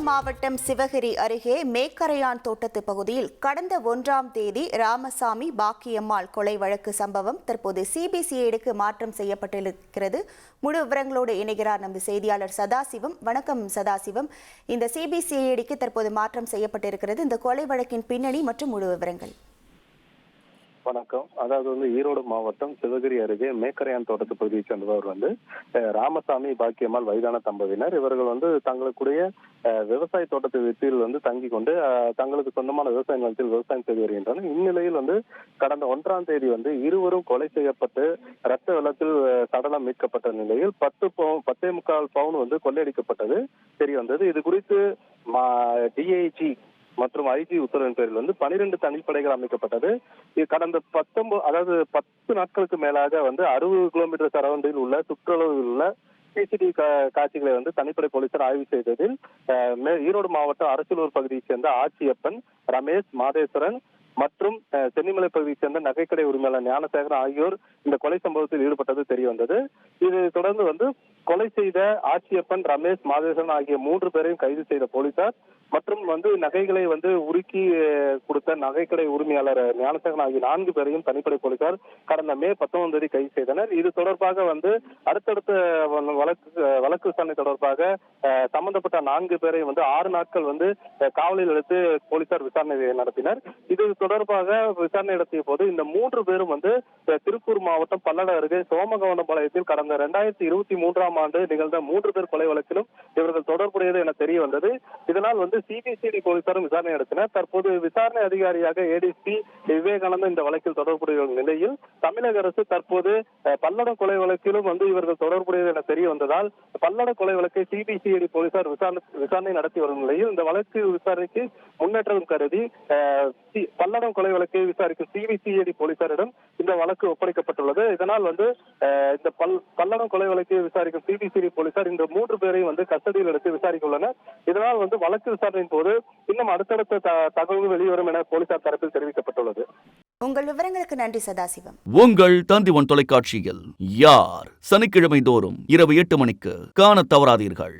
மாவட்டம் சிவகிரி அருகே மேக்கரையான் தோட்டத்து பகுதியில் கடந்த 1ஆம் தேதி ராமசாமி பாக்கியம்மாள் கொலை வழக்கு சம்பவம் தற்போது சிபிசிஐடிக்கு மாற்றம் செய்யப்பட்டிருக்கிறது. முழு விவரங்களோடு இணைகிறார் நமது செய்தியாளர் சதாசிவம். வணக்கம் சதாசிவம். இந்த சிபிசிஐடிக்கு தற்போது மாற்றம் செய்யப்பட்டிருக்கிறது. இந்த கொலை வழக்கின் பின்னணி மற்றும் முழு விவரங்கள். வணக்கம். அதாவது ஈரோடு மாவட்டம் சிவகிரி அருகே மேக்கரையான் தோட்டத்து பகுதியை சேர்ந்தவர் ராமசாமி பாக்கியம்மாள் வயதான தம்பதியினர். இவர்கள் தங்களுக்குடைய விவசாய தோட்டத்தை வீட்டில் தங்கி கொண்டு தங்களுக்கு சொந்தமான விவசாய நிலத்தில் விவசாயம் செய்து வருகின்றனர். இந்நிலையில் கடந்த 1ஆம் தேதி இருவரும் கொலை செய்யப்பட்டு ரத்த வெள்ளத்தில் சடலம் மீட்கப்பட்ட நிலையில் 10.25 பவுன் கொள்ளையடிக்கப்பட்டது தெரிய வந்தது. இது குறித்து டிஐஜி மற்றும் ஐஜி உத்தரவின் பேரில் 12 தனிப்படைகள் அமைக்கப்பட்டது. இது கடந்த 10 நாட்களுக்கு மேலாக 60 கிலோமீட்டர் சரௌண்டில் உள்ள சுற்றளவில் உள்ள சிசிடிவி காட்சிகளை தனிப்படை போலீசார் ஆய்வு செய்ததில் ஈரோடு மாவட்டம் அரசலூர் பகுதியைச் சேர்ந்த ஆட்சியப்பன், ரமேஷ், மாதேஸ்வரன் மற்றும் சென்னிமலை பகுதியைச் சேர்ந்த நகைக்கடை உரிமையாளர் ஞானசேகரன் ஆகியோர் இந்த கொலை சம்பவத்தில் ஈடுபட்டது தெரிய வந்தது. இது தொடர்ந்து கொலை செய்த ஆட்சியப்பன், ரமேஷ், மாதேஸ்வரன் ஆகிய 3 பேரையும் கைது செய்த போலீசார் மற்றும் நகைகளை உருக்கி கொடுத்த நகைக்கடை உரிமையாளர் ஞானசேகரன் ஆகிய 4 பேரையும் தனிப்படை போலீசார் கடந்த மே 19ஆம் தேதி கைது செய்தனர். இது தொடர்பாக அடுத்தடுத்த வழக்கு விசாரணை தொடர்பாக சம்பந்தப்பட்ட 4 பேரை 6 நாட்கள் காவலில் எடுத்து போலீசார் விசாரணை நடத்தினர். இது தொடர்பாக விசாரணை நடத்திய போது இந்த 3 பேரும் திருப்பூர் மாவட்டம் பல்லட அருகே சோமகவனபாளையத்தில் கடந்த 2023ஆம் ஆண்டு நிகழ்ந்த 3 பேர் கொலை வழக்கிலும் இவர்கள் தொடர்புடையது என தெரிய வந்தது. இதனால் சிபிசிஐடி போலீசாரும் விசாரணை நடத்தினர். தற்போது விசாரணை அதிகாரியாக ஏடிஎஸ்பி விவேகானந்தன் இந்த வழக்கில் தொடர்புடைய நிலையில் தமிழக அரசு தற்போது பல்லடம் கொலை வழக்கிலும் இவர்கள் தொடர்புடையது என தெரிய வந்ததால் பல்லட கொலை வழக்கை சிபிசிஐடி போலீசார் விசாரணை நடத்தி வரும் நிலையில் இந்த வழக்கு விசாரணைக்கு முன்னேற்றம் கருதி பல்லடம் கொலை வழக்கை விசாரிக்கும் சிபிசிஐடி போலீசாரிடம் இந்த வழக்கு ஒப்படைக்கப்பட்டுள்ளது. இதனால் இந்த பல்லடம் கொலை வழக்கை விசாரிக்கும் சிபிசிஐடி போலீசார் இந்த 3 பேரையும் கஸ்டடியில் எடுத்து விசாரிக்க உள்ளனர். இதனால் வழக்கு விசாரணையின் போது இன்னும் அடுத்தடுத்த தகவல்கள் வெளிவரும் என போலீசார் தரப்பில் தெரிவிக்கப்பட்டுள்ளது. உங்கள் விவரங்களுக்கு நன்றி சதாசிவம். உங்கள் தந்திவன் தொலைக்காட்சியில் யார் சனிக்கிழமை தோறும் இரவு 8 மணிக்கு காண தவறாதீர்கள்.